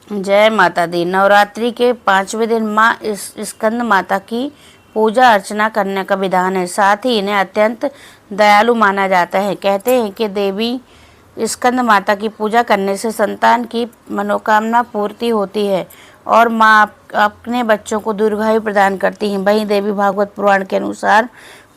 जय माता दी। नवरात्रि के 5वें दिन माँ स्कंद माता की पूजा अर्चना करने का विधान है। साथ ही इन्हें अत्यंत दयालु माना जाता है। कहते हैं कि देवी स्कंद माता की पूजा करने से संतान की मनोकामना पूर्ति होती है और माँ अपने बच्चों को दीर्घायु प्रदान करती हैं। वहीं देवी भागवत पुराण के अनुसार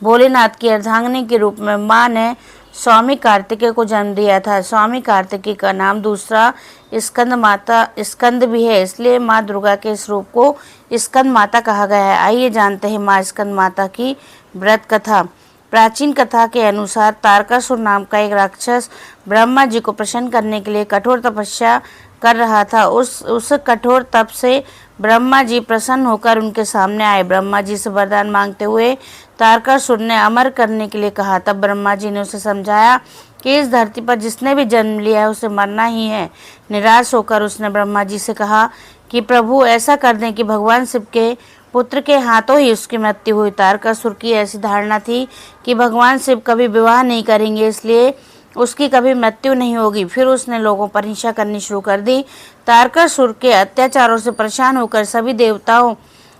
भोलेनाथ की अर्धांगिनी के रूप में माँ ने स्वामी कार्तिकेय को जन्म दिया था। स्वामी कार्तिकेय का नाम दूसरा स्कंद भी है, इसलिए माँ दुर्गा के इस रूप को स्कंद माता कहा गया है। आइए जानते हैं माँ स्कंद माता की व्रत कथा। प्राचीन कथा के अनुसार तारकासुर नाम का एक राक्षस ब्रह्मा जी को प्रसन्न करने के लिए कठोर तपस्या कर रहा था। उस कठोर तप से ब्रह्मा जी प्रसन्न होकर उनके सामने आए। ब्रह्मा जी से वरदान मांगते हुए तारकासुर ने अमर करने के लिए कहा। तब ब्रह्मा जी ने उसे समझाया कि इस धरती पर जिसने भी जन्म लिया है उसे मरना ही है। निराश होकर उसने ब्रह्मा जी से कहा कि प्रभु ऐसा कर दें कि भगवान शिव के पुत्र के हाथों ही उसकी मृत्यु हुई। तारकासुर की ऐसी धारणा थी कि भगवान शिव कभी विवाह नहीं करेंगे, इसलिए उसकी कभी मृत्यु नहीं होगी। फिर उसने लोगों पर हिंसा करनी शुरू कर दी। तारकासुर के अत्याचारों से परेशान होकर सभी देवताओं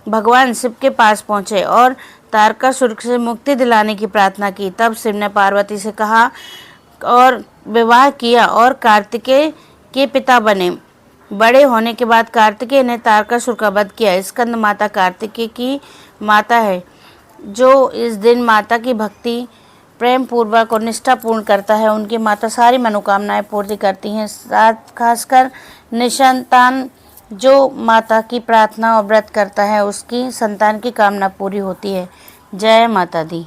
भगवान शिव के पास पहुंचे और तारकासुर से मुक्ति दिलाने की प्रार्थना की। तब शिव ने पार्वती से कहा और विवाह किया और कार्तिकेय के पिता बने। बड़े होने के बाद कार्तिकेय ने तारकासुर का वध किया। स्कंद माता कार्तिकेय की माता है। जो इस दिन माता की भक्ति प्रेम पूर्वक और निष्ठापूर्ण करता है, उनकी माता सारी मनोकामनाएं पूर्ति करती हैं। साथ खासकर निसंतान जो माता की प्रार्थना और व्रत करता है उसकी संतान की कामना पूरी होती है। जय माता दी।